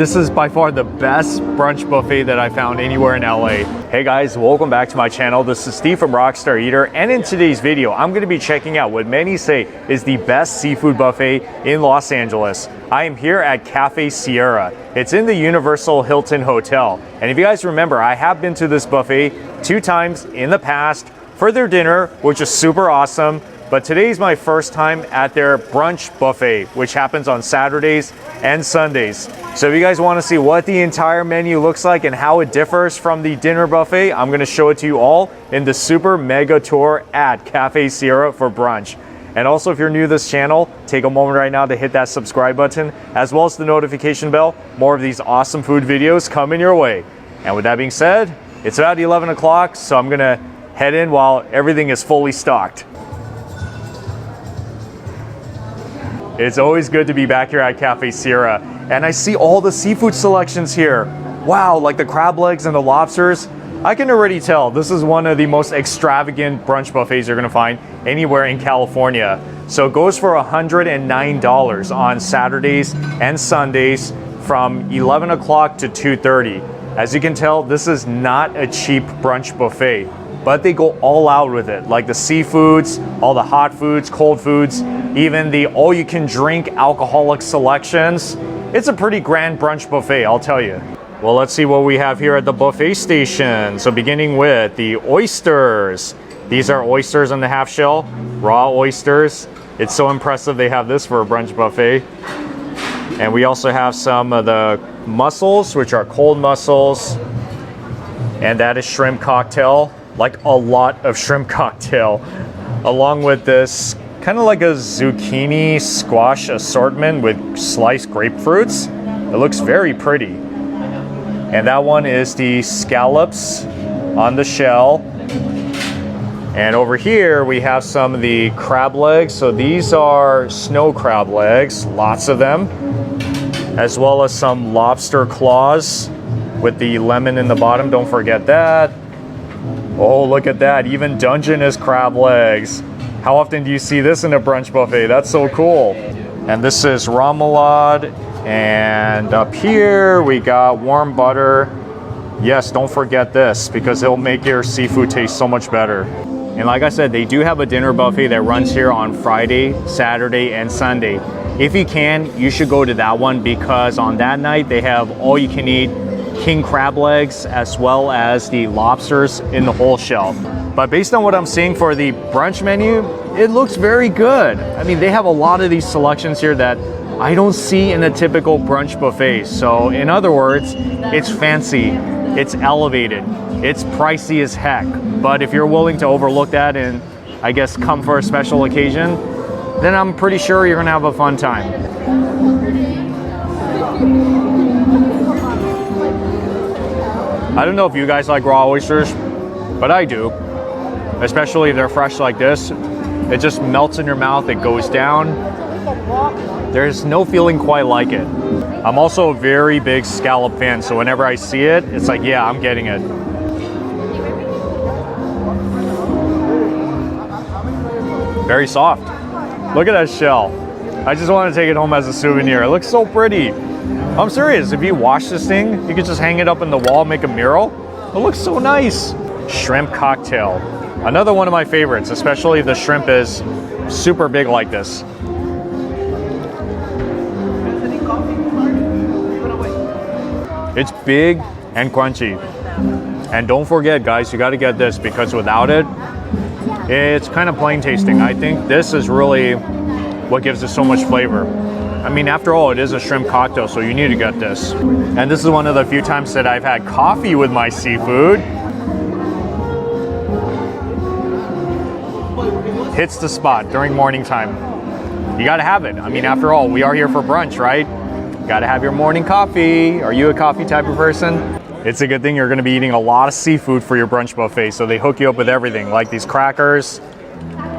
This is by far the best brunch buffet that I found anywhere in LA. Hey guys, welcome back to my channel. This is Steve from Rockstar Eater, and in today's video, I'm going to be checking out what many say is the best seafood buffet in Los Angeles. I am here at Café Sierra. It's in the Universal Hilton Hotel. And if you guys remember, I have been to this buffet 2 times in the past for their dinner, which is super awesome. But today's my first time at their brunch buffet, which happens on Saturdays and Sundays. So if you guys want to see what the entire menu looks like and how it differs from the dinner buffet, I'm going to show it to you all in the super mega tour at Café Sierra for brunch. And also, if you're new to this channel, take a moment right now to hit that subscribe button, as well as the notification bell. More of these awesome food videos coming your way. And with that being said, it's about 11 o'clock, so I'm going to head in while everything is fully stocked. It's always good to be back here at Café Sierra, and I see all the seafood selections here. Wow, like the crab legs and the lobsters. I can already tell this is one of the most extravagant brunch buffets you're gonna find anywhere in California. So it goes for $109 on Saturdays and Sundays from 11 o'clock to 2:30. As you can tell, this is not a cheap brunch buffet, but they go all out with it, like the seafoods, all the hot foods, cold foods, even the all-you-can-drink alcoholic selections. It's a pretty grand brunch buffet, I'll tell you. Well, let's see what we have here at the buffet station. So beginning with the oysters. These are oysters in the half shell, raw oysters. It's so impressive they have this for a brunch buffet. And we also have some of the mussels, which are cold mussels. And that is shrimp cocktail, like a lot of shrimp cocktail, along with this kind of like a zucchini squash assortment with sliced grapefruits. It looks very pretty. And that one is the scallops on the shell. And over here we have some of the crab legs. So these are snow crab legs, lots of them, as well as some lobster claws with the lemon in the bottom. Don't forget that. Oh, look at that, even dungeness crab legs. How often do you see this in a brunch buffet? That's so cool. And this is remoulade. And up here we got warm butter. Yes, don't forget this because it'll make your seafood taste so much better. And like I said, they do have a dinner buffet that runs here on Friday, Saturday, and Sunday. If you can, you should go to that one because on that night they have all you can eat king crab legs as well as the lobsters in the whole shell. But based on what I'm seeing for the brunch menu, it looks very good. I mean, they have a lot of these selections here that I don't see in a typical brunch buffet. So in other words, it's fancy, it's elevated, it's pricey as heck. But if you're willing to overlook that and I guess come for a special occasion, then I'm pretty sure you're gonna have a fun time. I don't know if you guys like raw oysters, but I do. Especially if they're fresh like this. It just melts in your mouth, it goes down. There's no feeling quite like it. I'm also a very big scallop fan, so whenever I see it, it's like, yeah, I'm getting it. Very soft. Look at that shell. I just want to take it home as a souvenir. It looks so pretty. I'm serious, if you wash this thing, you could just hang it up in the wall, make a mural. It looks so nice. Shrimp cocktail. Another one of my favorites, especially if the shrimp is super big like this. It's big and crunchy. And don't forget, guys, you got to get this because without it, it's kind of plain tasting. I think this is really what gives it so much flavor. I mean, after all, it is a shrimp cocktail, so you need to get this. And this is one of the few times that I've had coffee with my seafood. Hits the spot during morning time. You gotta have it. I mean, after all, we are here for brunch, right? You gotta have your morning coffee. Are you a coffee type of person? It's a good thing you're gonna be eating a lot of seafood for your brunch buffet, so they hook you up with everything, like these crackers,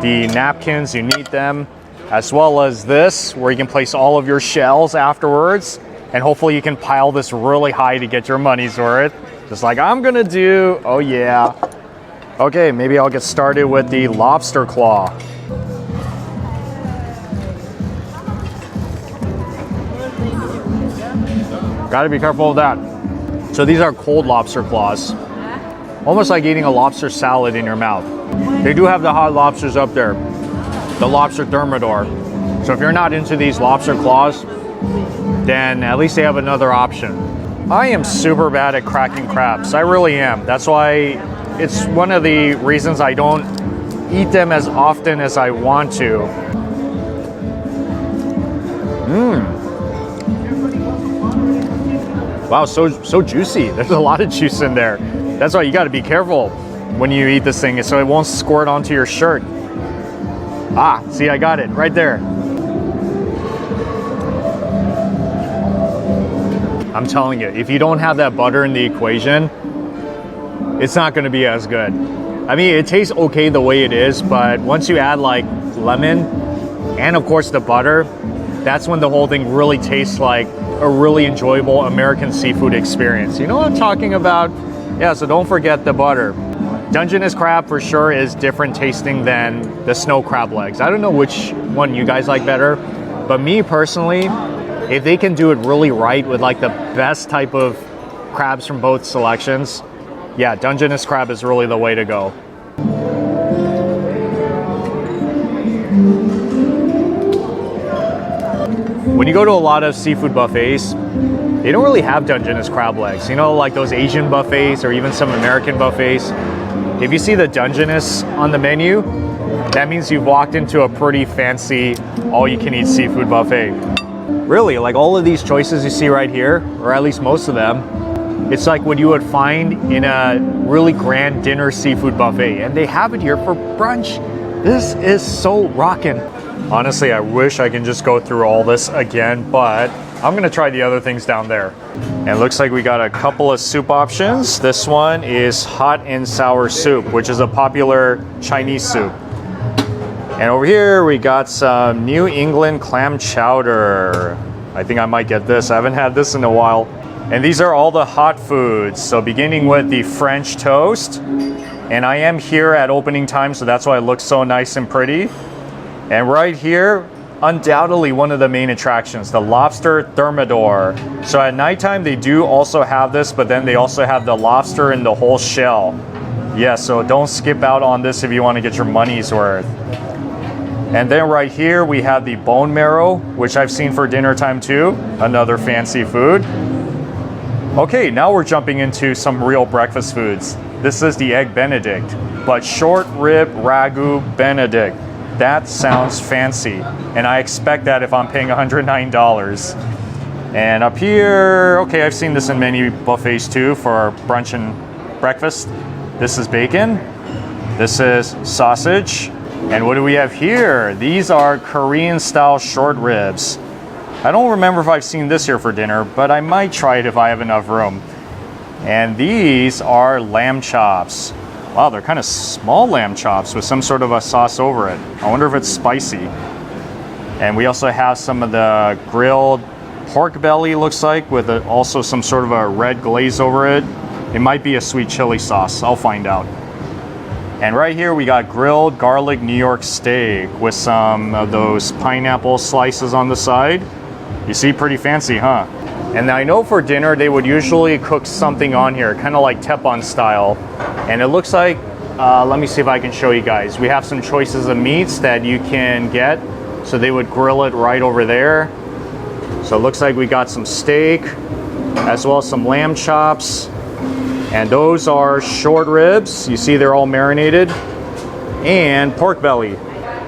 the napkins, you need them, as well as this, where you can place all of your shells afterwards, and hopefully you can pile this really high to get your money's worth, just like I'm gonna do. Oh yeah. Okay, maybe I'll get started with the lobster claw. Gotta be careful of that. So these are cold lobster claws. Almost like eating a lobster salad in your mouth. They do have the hot lobsters up there. The lobster thermidor. So if you're not into these lobster claws, then at least they have another option. I am super bad at cracking crabs. I really am. That's why it's one of the reasons I don't eat them as often as I want to. Wow, so juicy. There's a lot of juice in there. That's why you got to be careful when you eat this thing so it won't squirt onto your shirt. Ah, see, I got it right there. I'm telling you, if you don't have that butter in the equation, it's not going to be as good. I mean, it tastes okay the way it is, but once you add like lemon and of course the butter, that's when the whole thing really tastes like a really enjoyable American seafood experience. You know what I'm talking about? Yeah, so don't forget the butter. Dungeness crab for sure is different tasting than the snow crab legs. I don't know which one you guys like better, but me personally, if they can do it really right with like the best type of crabs from both selections, yeah, Dungeness crab is really the way to go. When you go to a lot of seafood buffets, they don't really have Dungeness crab legs. You know, like those Asian buffets or even some American buffets. If you see the Dungeness on the menu, that means you've walked into a pretty fancy all-you-can-eat seafood buffet. Really, like all of these choices you see right here, or at least most of them, it's like what you would find in a really grand dinner seafood buffet. And they have it here for brunch. This is so rockin'. Honestly, I wish I can just go through all this again, but I'm gonna try the other things down there. And it looks like we got a couple of soup options. This one is hot and sour soup, which is a popular Chinese soup. And over here, we got some New England clam chowder. I think I might get this. I haven't had this in a while. And these are all the hot foods. So beginning with the French toast. And I am here at opening time, so that's why it looks so nice and pretty. And right here, undoubtedly one of the main attractions, the lobster thermidor. So at nighttime, they do also have this, but then they also have the lobster in the whole shell. Yeah, so don't skip out on this if you want to get your money's worth. And then right here, we have the bone marrow, which I've seen for dinner time too. Another fancy food. Okay, now we're jumping into some real breakfast foods. This is the egg benedict, but short rib ragu benedict. That sounds fancy, and I expect that if I'm paying $109. And up here, okay, I've seen this in many buffets too for brunch and breakfast. This is bacon. This is sausage. And what do we have here? These are Korean-style short ribs. I don't remember if I've seen this here for dinner, but I might try it if I have enough room. And these are lamb chops. Wow, they're kind of small lamb chops with some sort of a sauce over it. I wonder if it's spicy. And we also have some of the grilled pork belly, looks like, with also some sort of a red glaze over it. It might be a sweet chili sauce. I'll find out. And right here we got grilled garlic New York steak with some of those pineapple slices on the side. You see, pretty fancy, huh? And I know for dinner they would usually cook something on here, kind of like teppan style. And it looks like, let me see if I can show you guys. We have some choices of meats that you can get. So they would grill it right over there. So it looks like we got some steak, as well as some lamb chops. And those are short ribs. You see they're all marinated. And pork belly.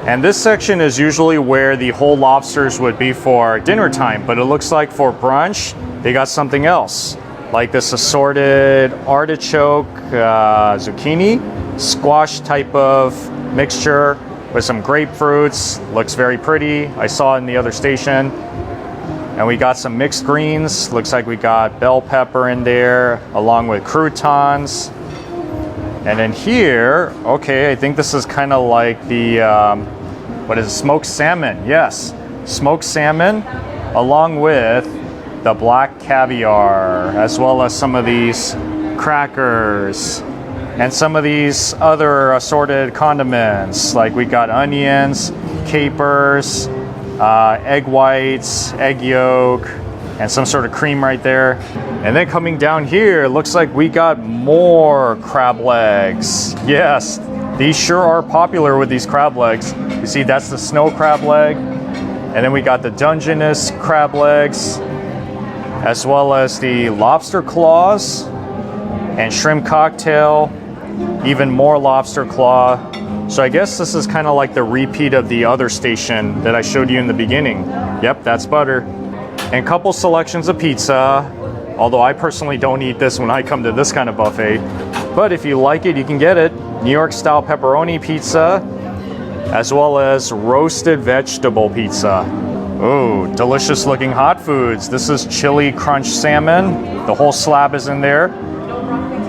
And this section is usually where the whole lobsters would be for dinner time, but it looks like for brunch, they got something else. Like this assorted artichoke, zucchini, squash type of mixture with some grapefruits. Looks very pretty. I saw it in the other station. And we got some mixed greens. Looks like we got bell pepper in there, along with croutons. And then here, okay, I think this is kind of like the, what is it, smoked salmon? Yes, smoked salmon, along with the black caviar, as well as some of these crackers, and some of these other assorted condiments. Like we got onions, capers, egg whites, egg yolk, and some sort of cream right there. And then coming down here, looks like we got more crab legs. Yes, these sure are popular with these crab legs. You see, that's the snow crab leg. And then we got the dungeness crab legs, as well as the lobster claws and shrimp cocktail, even more lobster claw. So I guess this is kind of like the repeat of the other station that I showed you in the beginning. Yep, that's butter. And a couple selections of pizza, although I personally don't eat this when I come to this kind of buffet. But if you like it, you can get it. New York style pepperoni pizza, as well as roasted vegetable pizza. Oh, delicious looking hot foods. This is chili crunch salmon. The whole slab is in there,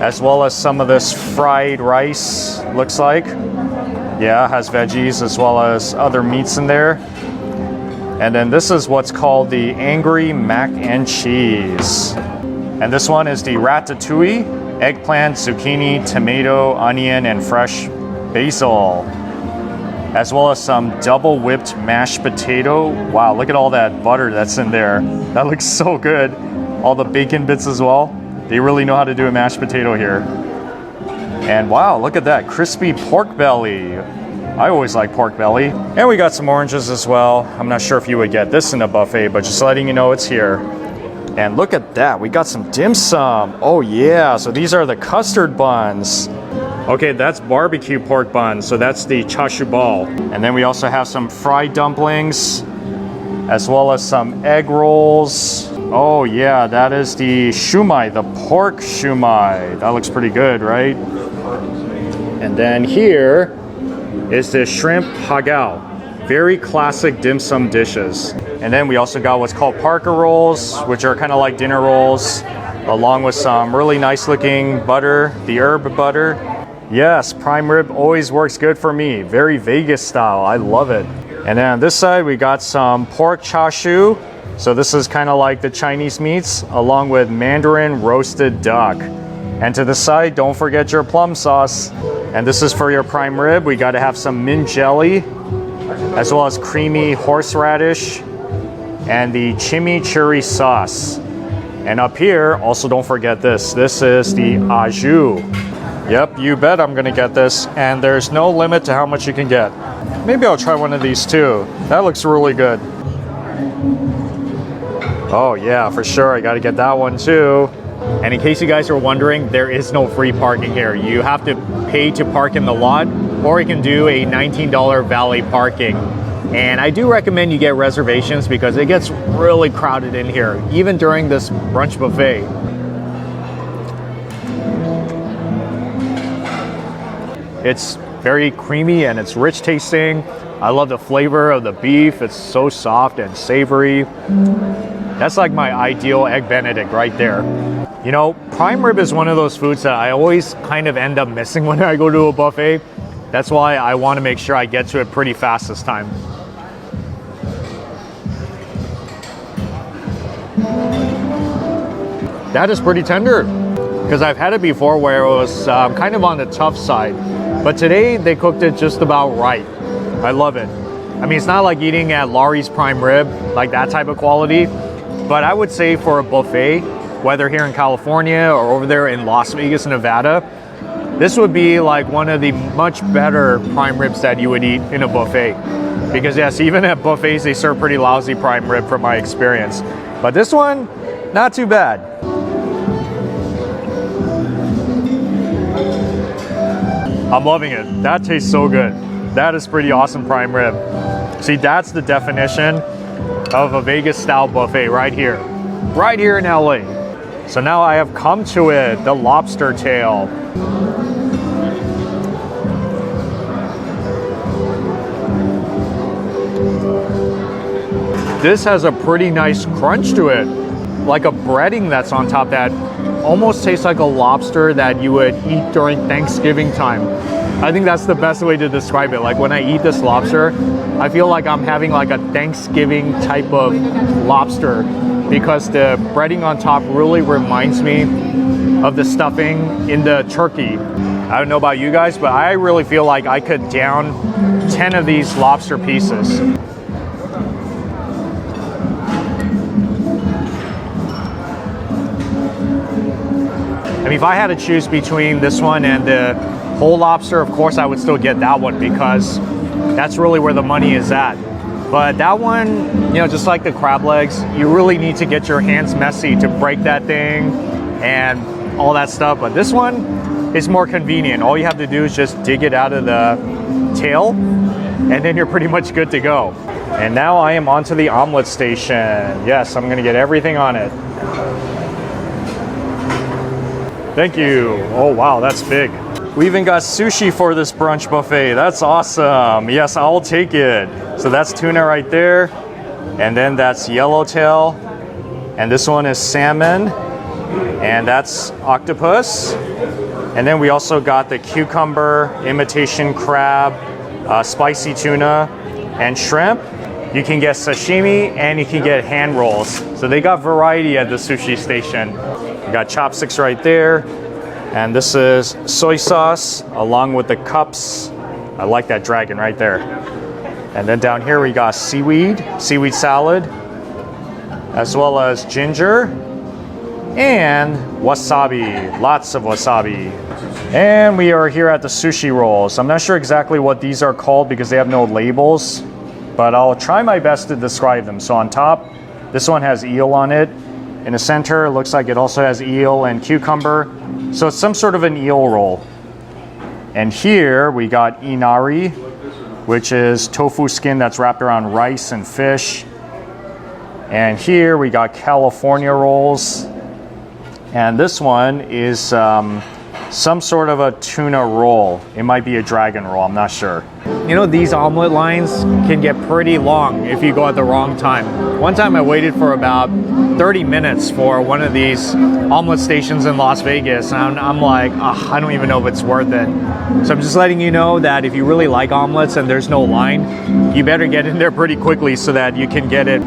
as well as some of this fried rice, looks like. Yeah, has veggies as well as other meats in there. And then this is what's called the Angry Mac and Cheese. And this one is the ratatouille, eggplant, zucchini, tomato, onion, and fresh basil. As well as some double whipped mashed potato. Wow, look at all that butter that's in there. That looks so good. All the bacon bits as well. They really know how to do a mashed potato here. And wow, look at that, crispy pork belly. I always like pork belly. And we got some oranges as well. I'm not sure if you would get this in a buffet, but just letting you know it's here. And look at that, we got some dim sum. Oh yeah, so these are the custard buns. Okay, that's barbecue pork buns, so that's the chashu ball. And then we also have some fried dumplings, as well as some egg rolls. Oh yeah, that is the shumai, the pork shumai. That looks pretty good, right? And then here is the shrimp hagao. Very classic dim sum dishes. And then we also got what's called Parker rolls, which are kind of like dinner rolls, along with some really nice looking butter, the herb butter. Yes, prime rib always works good for me. Very Vegas style, I love it. And then on this side, we got some pork chashu. So this is kind of like the Chinese meats, along with Mandarin roasted duck. And to the side, don't forget your plum sauce. And this is for your prime rib. We got to have some mint jelly, as well as creamy horseradish, and the chimichurri sauce. And up here, also don't forget this. This is the au jus. Yep, you bet I'm gonna get this. And there's no limit to how much you can get. Maybe I'll try one of these too. That looks really good. Oh yeah, for sure, I gotta get that one too. And in case you guys are wondering, there is no free parking here. You have to pay to park in the lot, or you can do a $19 valet parking. And I do recommend you get reservations because it gets really crowded in here, even during this brunch buffet. It's very creamy and it's rich tasting. I love the flavor of the beef. It's so soft and savory. That's like my ideal egg benedict right there. You know, prime rib is one of those foods that I always kind of end up missing when I go to a buffet. That's why I want to make sure I get to it pretty fast this time. That is pretty tender, because I've had it before where it was kind of on the tough side. But today they cooked it just about right. I love it. I mean, it's not like eating at Laurie's prime rib, like that type of quality. But I would say for a buffet, whether here in California or over there in Las Vegas, Nevada, this would be like one of the much better prime ribs that you would eat in a buffet. Because yes, even at buffets, they serve pretty lousy prime rib from my experience. But this one, not too bad. I'm loving it. That tastes so good. That is pretty awesome prime rib. See, that's the definition of a Vegas style buffet right here in LA. So now I have come to it, the lobster tail. This has a pretty nice crunch to it, like a breading that's on top that almost tastes like a lobster that you would eat during Thanksgiving time. I think that's the best way to describe it. Like when I eat this lobster, I feel like I'm having like a Thanksgiving type of lobster, because the breading on top really reminds me of the stuffing in the turkey. I don't know about you guys, but I really feel like I could down 10 of these lobster pieces. I mean, if I had to choose between this one and the whole lobster, of course I would still get that one because that's really where the money is at. But that one, you know, just like the crab legs, you really need to get your hands messy to break that thing and all that stuff. But this one is more convenient. All you have to do is just dig it out of the tail and then you're pretty much good to go. And now I am onto the omelet station. Yes, I'm gonna get everything on it. Thank you. Oh wow, that's big. We even got sushi for this brunch buffet. That's awesome. Yes, I'll take it. So that's tuna right there. And then that's yellowtail. And this one is salmon. And that's octopus. And then we also got the cucumber, imitation crab, spicy tuna, and shrimp. You can get sashimi and you can get hand rolls. So they got variety at the sushi station. We got chopsticks right there. And this is soy sauce along with the cups. I like that dragon right there. And then down here we got seaweed salad, as well as ginger and wasabi, lots of wasabi. And we are here at the sushi rolls. I'm not sure exactly what these are called because they have no labels, but I'll try my best to describe them. So on top, this one has eel on it. In the center, it looks like it also has eel and cucumber. So it's some sort of an eel roll. And here we got inari, which is tofu skin that's wrapped around rice and fish. And here we got California rolls. And this one is some sort of a tuna roll. It might be a dragon roll, I'm not sure. You know, these omelet lines can get pretty long if you go at the wrong time. One time I waited for about 30 minutes for one of these omelet stations in Las Vegas, and I'm like, oh, I don't even know if it's worth it. So I'm just letting you know that if you really like omelets and there's no line, you better get in there pretty quickly so that you can get it.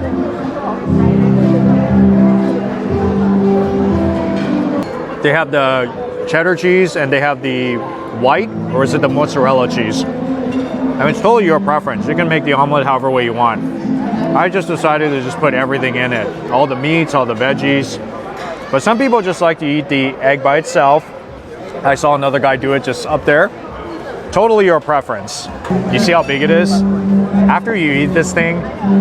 They have the cheddar cheese and they have the white, or is it the mozzarella cheese? I mean, it's totally your preference. You can make the omelet however way you want. I just decided to just put everything in it. All the meats, all the veggies. But some people just like to eat the egg by itself. I saw another guy do it just up there. Totally your preference. You see how big it is? After you eat this thing,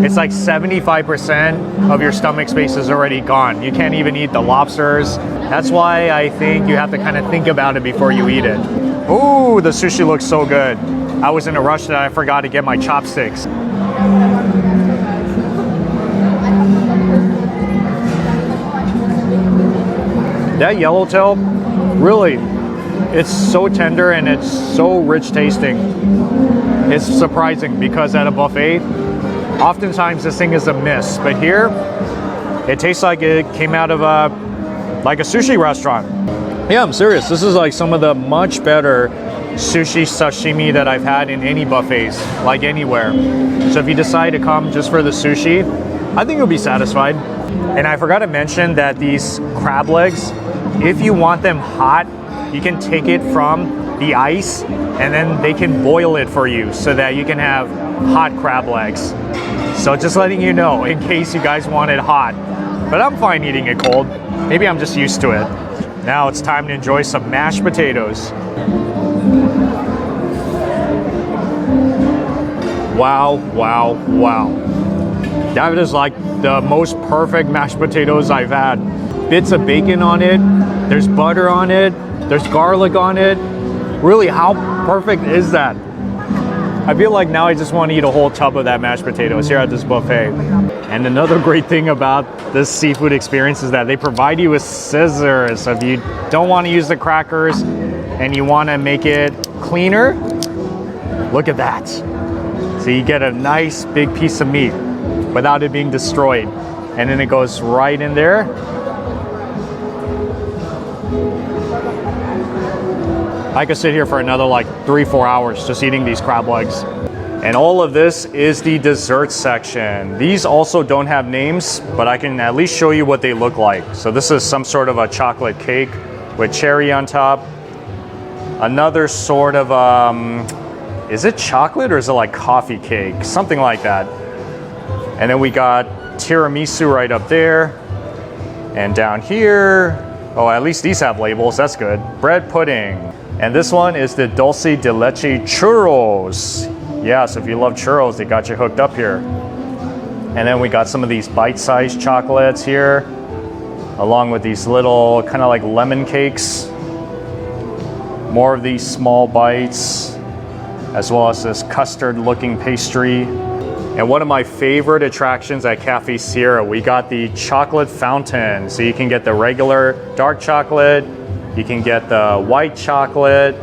it's like 75% of your stomach space is already gone. You can't even eat the lobsters. That's why I think you have to kind of think about it before you eat it. Ooh, the sushi looks so good. I was in a rush that I forgot to get my chopsticks. That yellowtail, really, it's so tender and it's so rich tasting. It's surprising because at a buffet, oftentimes this thing is a miss, but here, it tastes like it came out of a sushi restaurant. Yeah, I'm serious. This is like some of the much better sushi sashimi that I've had in any buffets, like anywhere. So if you decide to come just for the sushi, I think you'll be satisfied. And I forgot to mention that these crab legs, if you want them hot, you can take it from the ice and then they can boil it for you so that you can have hot crab legs. So just letting you know in case you guys want it hot. But I'm fine eating it cold. Maybe I'm just used to it. Now it's time to enjoy some mashed potatoes. Wow, wow, wow. That is like the most perfect mashed potatoes I've had. Bits of bacon on it, there's butter on it, there's garlic on it. Really, how perfect is that? I feel like now I just want to eat a whole tub of that mashed potatoes here at this buffet. And another great thing about this seafood experience is that they provide you with scissors. So if you don't want to use the crackers and you want to make it cleaner, look at that. So you get a nice big piece of meat without it being destroyed. And then it goes right in there. I could sit here for another like 3-4 hours just eating these crab legs. And all of this is the dessert section. These also don't have names, but I can at least show you what they look like. So this is some sort of a chocolate cake with cherry on top. Another sort of, is it chocolate or is it like coffee cake? Something like that. And then we got tiramisu right up there. And down here, Oh, at least these have labels. That's good. Bread pudding. And this one is the dulce de leche churros. Yeah, so if you love churros, they got you hooked up here. And then we got some of these bite-sized chocolates here, along with these little kind of like lemon cakes. More of these small bites, as well as this custard-looking pastry. And one of my favorite attractions at Café Sierra, we got the chocolate fountain. So you can get the regular dark chocolate, you can get the white chocolate.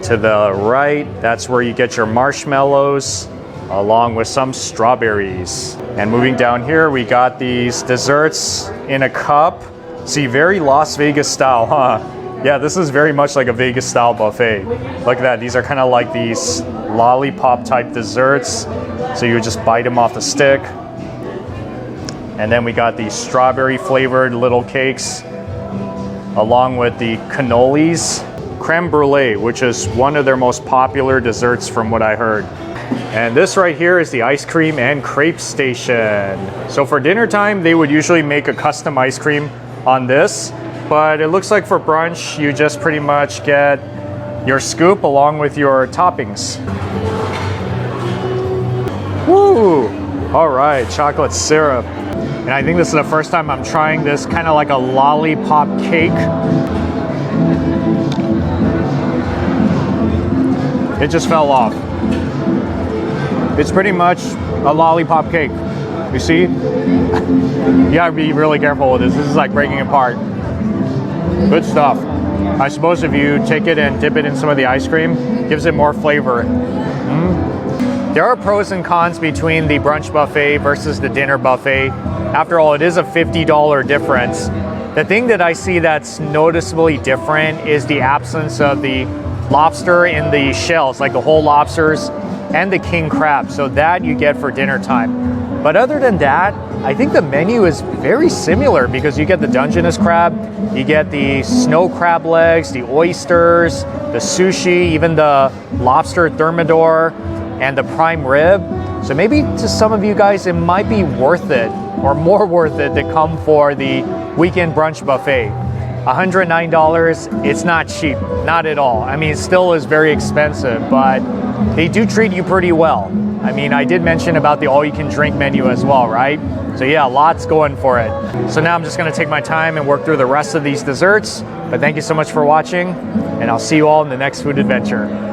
To the right, that's where you get your marshmallows, along with some strawberries. And moving down here, we got these desserts in a cup. See, very Las Vegas style, huh? Yeah, this is very much like a Vegas style buffet. Look at that, these are kind of like these lollipop type desserts. So you would just bite them off the stick. And then we got these strawberry flavored little cakes, along with the cannolis. Creme brulee, which is one of their most popular desserts from what I heard. And this right here is the ice cream and crepe station. So for dinner time, they would usually make a custom ice cream on this, but it looks like for brunch, you just pretty much get your scoop along with your toppings. Woo! All right, chocolate syrup. And I think this is the first time I'm trying this kind of like a lollipop cake. It just fell off. It's pretty much a lollipop cake. You see? You gotta be really careful with this. This is like breaking apart. Good stuff. I suppose if you take it and dip it in some of the ice cream, it gives it more flavor. There are pros and cons between the brunch buffet versus the dinner buffet. After all, it is a $50 difference. The thing that I see that's noticeably different is the absence of the lobster in the shells, like the whole lobsters and the king crab. So that you get for dinner time. But other than that, I think the menu is very similar because you get the dungeness crab, you get the snow crab legs, the oysters, the sushi, even the lobster thermidor, and the prime rib. So maybe to some of you guys, it might be worth it or more worth it to come for the weekend brunch buffet. $109, it's not cheap, not at all. I mean, it still is very expensive, but they do treat you pretty well. I mean, I did mention about the all-you-can-drink menu as well, right? So yeah, lots going for it. So now I'm just gonna take my time and work through the rest of these desserts, but thank you so much for watching, and I'll see you all in the next food adventure.